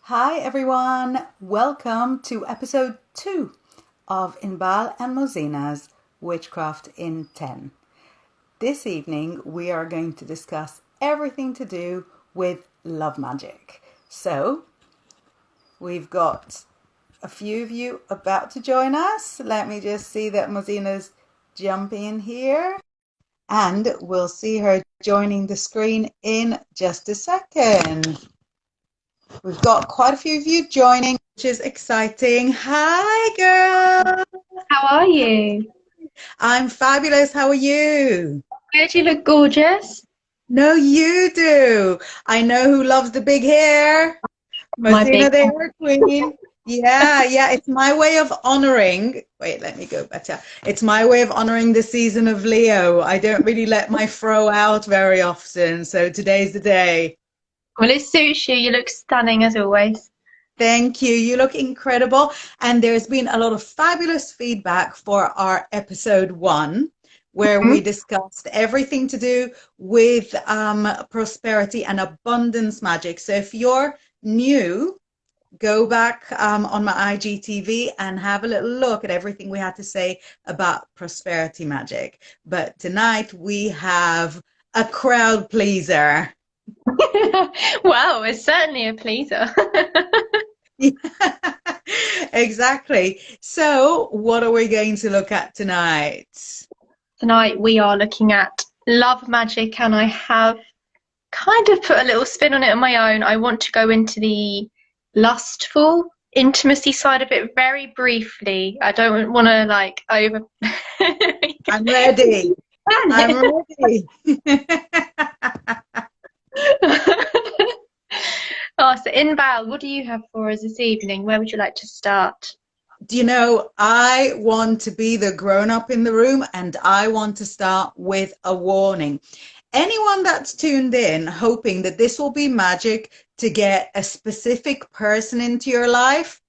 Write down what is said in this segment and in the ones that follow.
Hi everyone, welcome to episode 2 of Inbaal and Mozinah's Witchcraft in 10. This evening we are going to discuss everything to do with love magic. So, we've got a few of you about to join us. Let me just see that Mozinah's jumping in here. And we'll see her joining the screen in just a second. We've got quite a few of you joining, which is exciting. Hi, girl. How are you? I'm fabulous. How are you? Good, you look gorgeous. No, you do. I know who loves the big hair. My big Mozinah, the hair queen. Yeah. It's my way of honoring. Wait, let me go better. It's my way of honoring the season of Leo. I don't really let my fro out very often. So today's the day. well, it suits you. You look stunning as always. Thank you. You look incredible. And there's been a lot of fabulous feedback for our episode 1, where we Mhm. discussed everything to do with prosperity and abundance magic. So if you're new, go back on my IGTV and have a little look at everything we had to say about prosperity magic. But tonight we have a crowd pleaser. Wow, it's certainly a pleaser. Yeah, exactly. So, what are we going to look at tonight? Tonight we are looking at love magic, and I have kind of put a little spin on it on my own. I want to go into the lustful intimacy side of it very briefly. I don't want to like over. I'm ready. I'm ready. Oh, so Inbal, what do you have for us this evening? Where would you like to start? Do you know, I want to be the grown up in the room and I want to start with a warning. Anyone that's tuned in hoping that this will be magic to get a specific person into your life,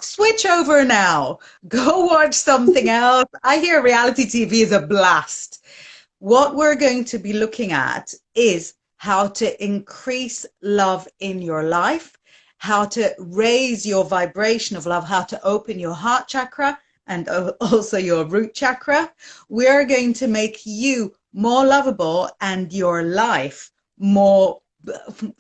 switch over now. Go watch something else. I hear reality TV is a blast. What we're going to be looking at is how to increase love in your life, how to raise your vibration of love, how to open your heart chakra and also your root chakra. We're going to make you more lovable and your life more,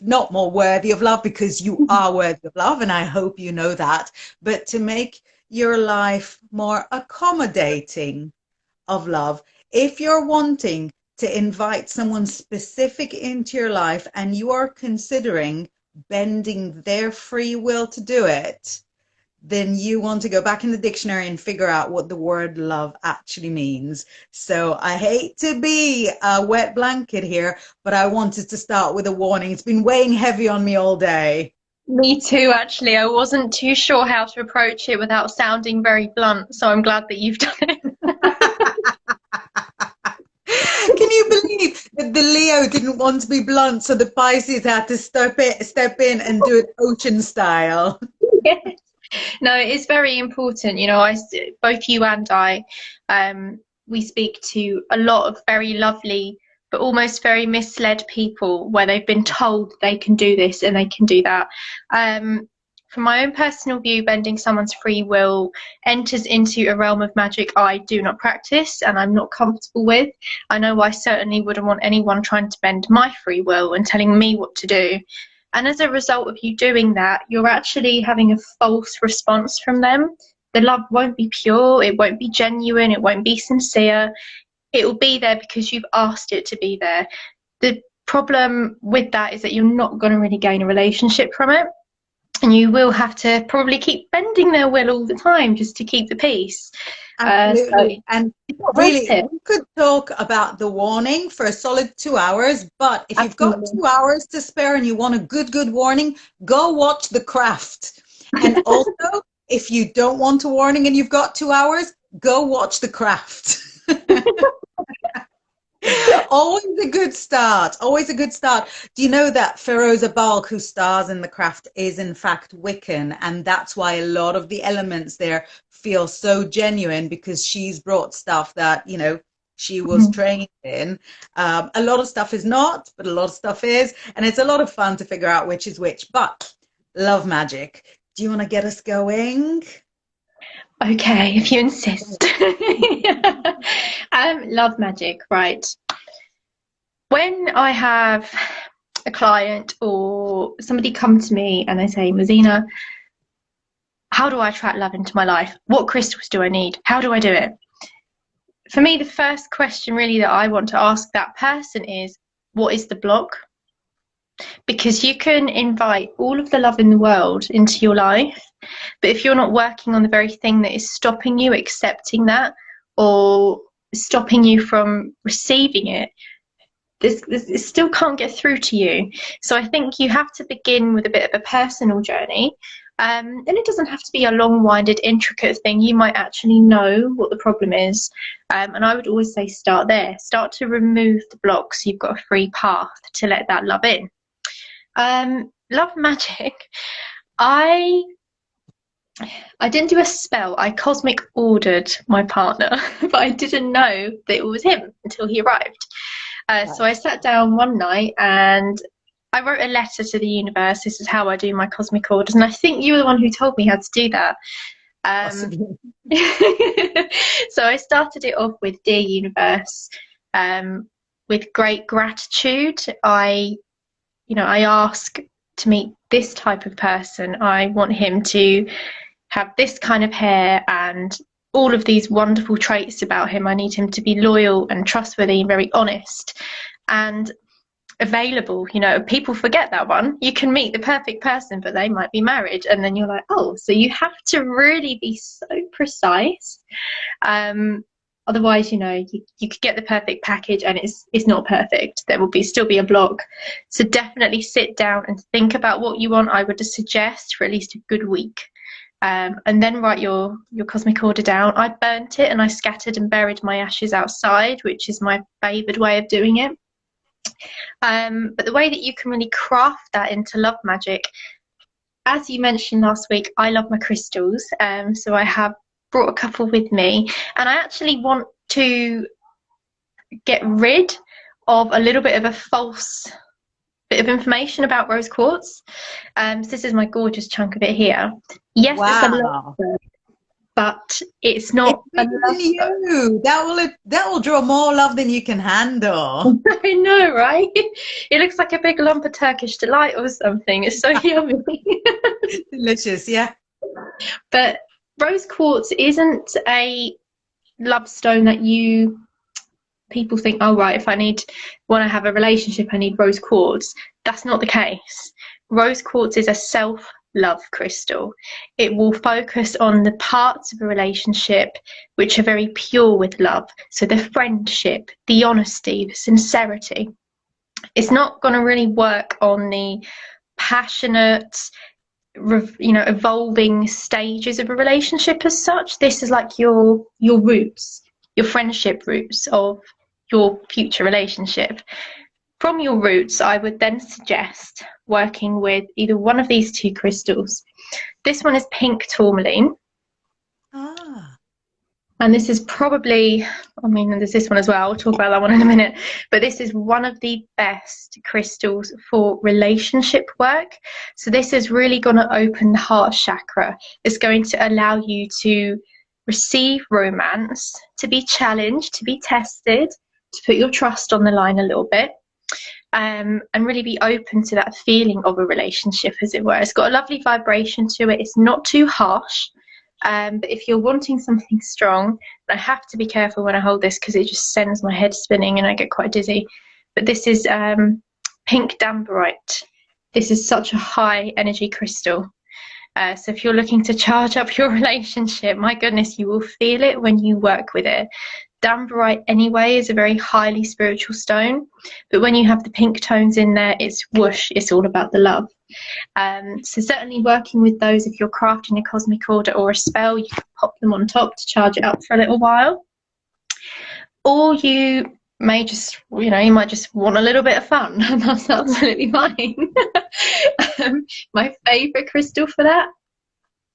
not more worthy of love, because you are worthy of love, and I hope you know that, but to make your life more accommodating of love. If you're wanting to invite someone specific into your life and you are considering bending their free will to do it, then you want to go back in the dictionary and figure out what the word love actually means. So I hate to be a wet blanket here, but I wanted to start with a warning. It's been weighing heavy on me all day. Me too, actually. I wasn't too sure how to approach it without sounding very blunt, so I'm glad that you've done it. Can you believe that the Leo didn't want to be blunt, so the Pisces had to step in and do it ocean style? Yes. No, it is very important. Both you and I, we speak to a lot of very lovely, but almost very misled people where they've been told they can do this and they can do that. Um, from my own personal view, bending someone's free will enters into a realm of magic I do not practice and I'm not comfortable with. I know I certainly wouldn't want anyone trying to bend my free will and telling me what to do. And as a result of you doing that, you're actually having a false response from them. The love won't be pure, it won't be genuine, it won't be sincere. It will be there because you've asked it to be there. The problem with that is that you're not going to really gain a relationship from it. And you will have to probably keep bending their will all the time just to keep the peace. So Absolutely. And it's not worth really, it. we could talk about the warning for a solid 2 hours, but if you've got Absolutely. 2 hours to spare and you want a good warning, go watch The Craft. And also, if you don't want a warning and you've got 2 hours, go watch The Craft. Always a good start. Always a good start. Do you know that Feroza Balk, who stars in The Craft, is in fact Wiccan? And that's why a lot of the elements there feel so genuine, because she's brought stuff that, she was trained in. A lot of stuff is not, but a lot of stuff is. And it's a lot of fun to figure out which is which. But love magic. Do you want to get us going? Okay, if you insist. Love magic, right. When I have a client or somebody come to me and they say, Mozinah, how do I attract love into my life? What crystals do I need? How do I do it? For me, the first question really that I want to ask that person is, what is the block? Because you can invite all of the love in the world into your life, but if you're not working on the very thing that is stopping you accepting that or stopping you from receiving it, it still can't get through to you. So I think you have to begin with a bit of a personal journey. And it doesn't have to be a long-winded, intricate thing. You might actually know what the problem is. And I would always say start there. Start to remove the blocks. You've got a free path to let that love in. Love magic. I didn't do a spell. I cosmic ordered my partner, but I didn't know that it was him until he arrived. So I sat down one night and I wrote a letter to the universe. This is how I do my cosmic orders. And I think you were the one who told me how to do that. So I started it off with, Dear Universe, with great gratitude. I ask to meet this type of person. I want him to have this kind of hair and all of these wonderful traits about him. I need him to be loyal and trustworthy and very honest and available. People forget that one. You can meet the perfect person, but they might be married, and then you're like, oh, so you have to really be so precise. Otherwise, you could get the perfect package and it's not perfect. There will still be a block. So definitely sit down and think about what you want. I would suggest for at least a good week. And then write your cosmic order down. I burnt it and I scattered and buried my ashes outside, which is my favoured way of doing it. But the way that you can really craft that into love magic, as you mentioned last week, I love my crystals. So I have brought a couple with me, and I actually want to get rid of a little bit of a false bit of information about rose quartz. So this is my gorgeous chunk of it here. Yes, wow. It's a love stone, but it's not a love stone. That will draw more love than you can handle. I know, right? It looks like a big lump of Turkish delight or something. It's so yummy. Delicious, yeah. But rose quartz isn't a love stone that people think, oh right, if I want to have a relationship, I need rose quartz. That's not the case. Rose quartz is a self-love crystal. It will focus on the parts of a relationship which are very pure with love. So the friendship, the honesty, the sincerity. It's not going to really work on the passionate, evolving stages of a relationship as such. This is like your roots, your friendship roots of your future relationship. From your roots, I would then suggest working with either one of these two crystals. This one is pink tourmaline. And this is probably, there's this one as well. I'll talk about that one in a minute. But this is one of the best crystals for relationship work. So this is really going to open the heart chakra. It's going to allow you to receive romance, to be challenged, to be tested, to put your trust on the line a little bit, and really be open to that feeling of a relationship, as it were. It's got a lovely vibration to it. It's not too harsh. But if you're wanting something strong, I have to be careful when I hold this because it just sends my head spinning and I get quite dizzy. But this is pink dambarite. This is such a high energy crystal. So if you're looking to charge up your relationship, my goodness, you will feel it when you work with it. Dambarite anyway is a very highly spiritual stone, but when you have the pink tones in there, it's whoosh, it's all about the love. So certainly working with those, if you're crafting a cosmic order or a spell, you can pop them on top to charge it up for a little while. Or you may just, you might just want a little bit of fun, and that's absolutely fine. My favourite crystal for that,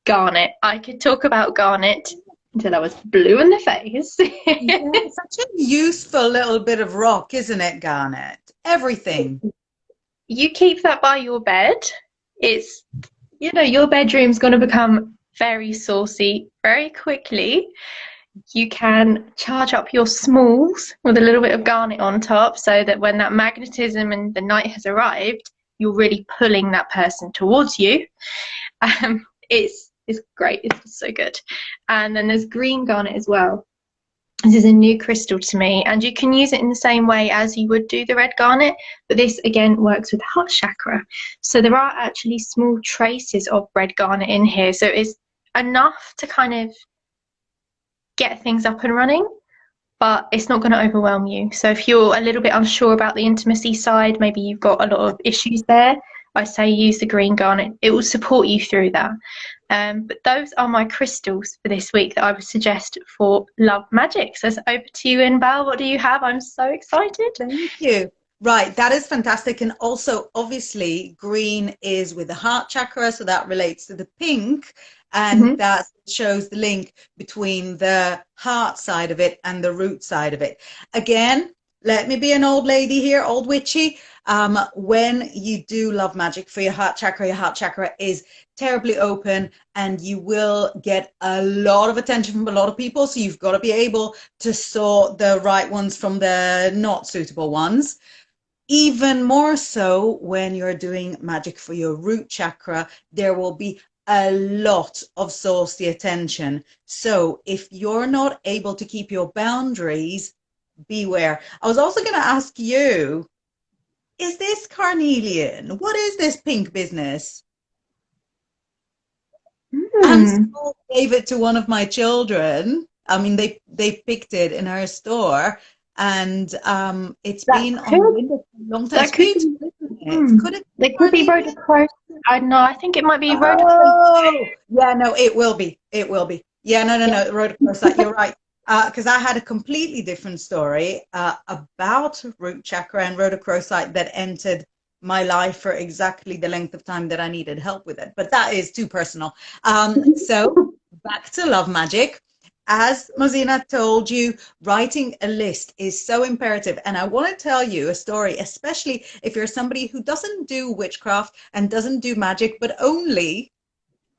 garnet. I could talk about garnet until I was blue in the face. Yeah, it's such a useful little bit of rock, isn't it, garnet? Everything. You keep that by your bed. It's your bedroom's going to become very saucy very quickly. You can charge up your smalls with a little bit of garnet on top so that when that magnetism and the night has arrived, you're really pulling that person towards you. It's great. It's so good. And then there's green garnet as well. This is a new crystal to me, and you can use it in the same way as you would do the red garnet, but this again works with heart chakra. So there are actually small traces of red garnet in here. So it's enough to kind of get things up and running, but it's not going to overwhelm you. So if you're a little bit unsure about the intimacy side, maybe you've got a lot of issues there, I say use the green garnet. It will support you through that. But those are my crystals for this week that I would suggest for love magic. So it's over to you, Inbal. What do you have? I'm so excited. Thank you. Right, that is fantastic. And also, obviously, green is with the heart chakra, so that relates to the pink, and that shows the link between the heart side of it and the root side of it. Again, let me be an old lady here, old witchy. When you do love magic for your heart chakra is terribly open, and you will get a lot of attention from a lot of people. So you've got to be able to sort the right ones from the not suitable ones. Even more so when you're doing magic for your root chakra, there will be a lot of saucy attention. So if you're not able to keep your boundaries, beware. I was also going to ask you, is this carnelian? What is this pink business? And School gave it to one of my children. I mean, they picked it in her store, and it's been on the window for a long time. That It's could beautiful, isn't it? Could it be It could be carnelian? rhodochrosite. I don't know. I think it might be rhodochrosite. Oh, yeah, no, it will be. It will be. Yeah, no, rhodochrosite. You're right. Because I had a completely different story about root chakra and rhodochrosite that entered my life for exactly the length of time that I needed help with it. But that is too personal. So back to love magic. As Mozinah told you, writing a list is so imperative. And I want to tell you a story, especially if you're somebody who doesn't do witchcraft and doesn't do magic, but only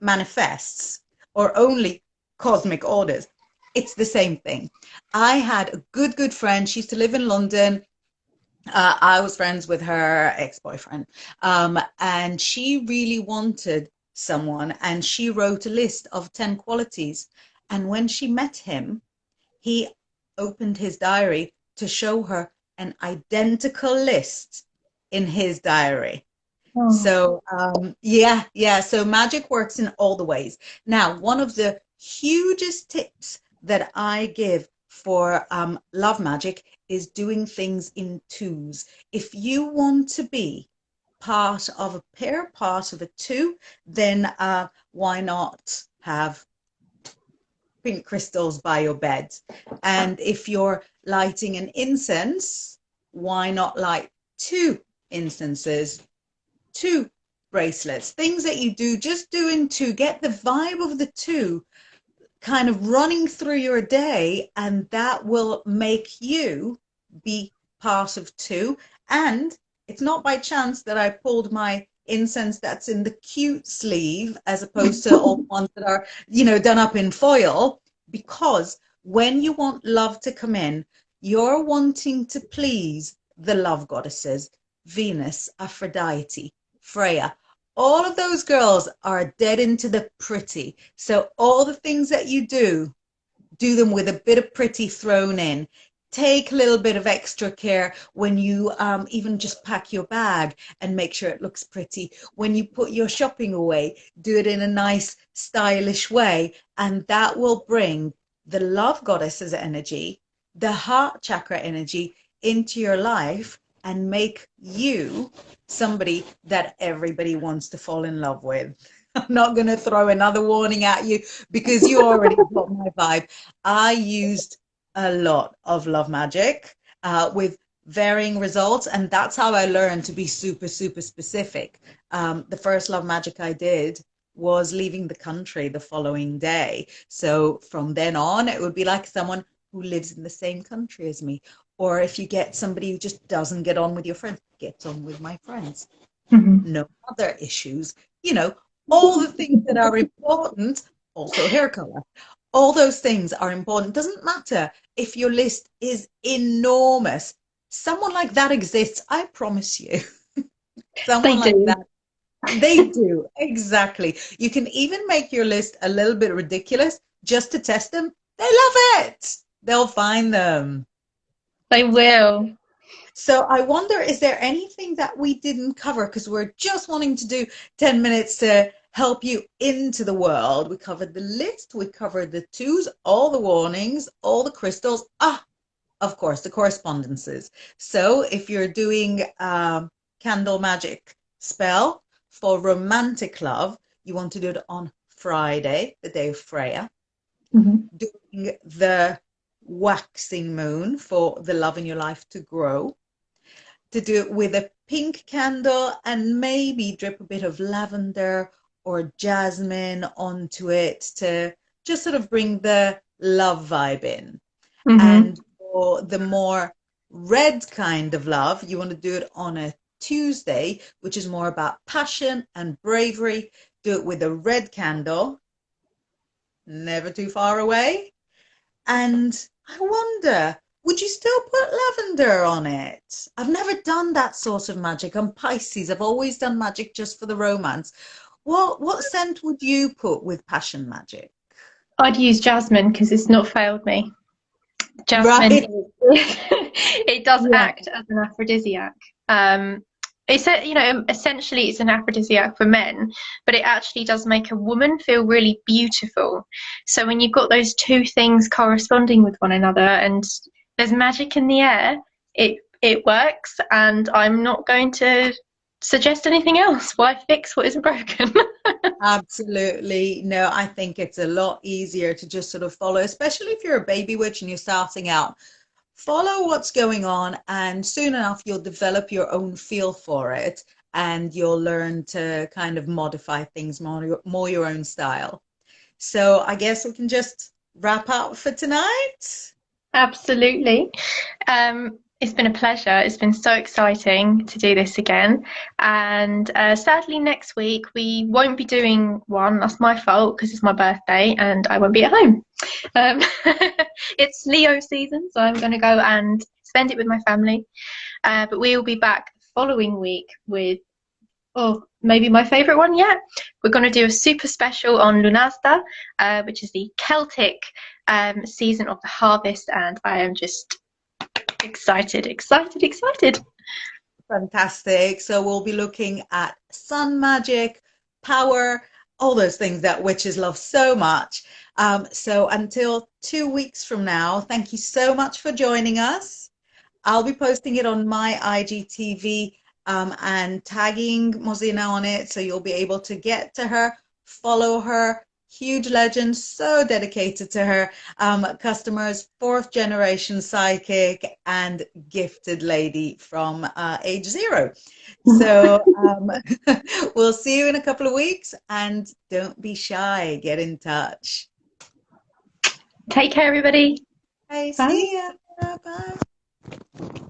manifests or only cosmic orders. It's the same thing. I had a good friend. She used to live in London. I was friends with her ex-boyfriend. And she really wanted someone, and she wrote a list of 10 qualities. And when she met him, he opened his diary to show her an identical list in his diary. Oh. So yeah. So magic works in all the ways. Now, one of the hugest tips that I give for love magic is doing things in twos. If you want to be part of a pair, part of a two, then why not have pink crystals by your bed? And if you're lighting an incense, why not light two incenses, two bracelets, things that you do, just doing two, get the vibe of the two kind of running through your day, and that will make you be part of two. And it's not by chance that I pulled my incense that's in the cute sleeve as opposed to all the ones that are, done up in foil, because when you want love to come in, you're wanting to please the love goddesses, Venus, Aphrodite, Freya. All of those girls are dead into the pretty. So all the things that you do them with a bit of pretty thrown in. Take a little bit of extra care when you even just pack your bag and make sure it looks pretty. When you put your shopping away, do it in a nice, stylish way. And that will bring the love goddess's energy, the heart chakra energy into your life, and make you somebody that everybody wants to fall in love with. I'm not going to throw another warning at you because you already got my vibe. I used a lot of love magic with varying results, and that's how I learned to be super, super specific. The first love magic I did was leaving the country the following day. So from then on, it would be like someone who lives in the same country as me. Or if you get somebody who just doesn't get on with your friends, gets on with my friends. No other issues, All the things that are important, also hair color, all those things are important. Doesn't matter if your list is enormous. Someone like that exists, I promise you. They Someone like do. that. They do, exactly. You can even make your list a little bit ridiculous just to test them. They love it. They'll find them. They will. So I wonder, is there anything that we didn't cover? Because we're just wanting to do 10 minutes to help you into the world. We covered the list, we covered the twos, all the warnings, all the crystals. Ah, of course, the correspondences. So if you're doing candle magic spell for romantic love, you want to do it on Friday, the day of Freya. Mhm. Doing the waxing moon for the love in your life to grow. To do it with a pink candle and maybe drip a bit of lavender or jasmine onto it to just sort of bring the love vibe in. Mhm. And for the more red kind of love, you want to do it on a Tuesday, which is more about passion and bravery. Do it with a red candle, never too far away. And I wonder, would you still put lavender on it? I've never done that sort of magic. I'm Pisces. I've always done magic just for the romance. What scent would you put with passion magic? I'd use jasmine because it's not failed me. Jasmine, Right. it does Yeah. act as an aphrodisiac. It's a, essentially it's an aphrodisiac for men, but it actually does make a woman feel really beautiful. So when you've got those two things corresponding with one another and there's magic in the air, it works. And I'm not going to suggest anything else. Why fix what isn't broken? Absolutely. No, I think it's a lot easier to just sort of follow, especially if you're a baby witch and you're starting out. Follow what's going on, and soon enough, you'll develop your own feel for it and you'll learn to kind of modify things more your own style. So I guess we can just wrap up for tonight. Absolutely. It's been a pleasure. It's been so exciting to do this again. And sadly, next week we won't be doing one. That's my fault because it's my birthday and I won't be at home. Um, it's Leo season, so I'm going to go and spend it with my family. But we will be back the following week with, oh, maybe my favourite one yet. We're going to do a super special on Lunasta, which is the Celtic season of the harvest, and I am just excited, excited, excited. Fantastic. So we'll be looking at sun magic, power, all those things that witches love so much. So until 2 weeks from now, thank you so much for joining us. I'll be posting it on my IGTV and tagging Mozinah on it, so you'll be able to get to her, follow her. Huge legend, so dedicated to her customers, fourth generation psychic and gifted lady from age 0. So we'll see you in a couple of weeks, and don't be shy, get in touch. Take care, everybody. Hey, Bye. see ya. Bye.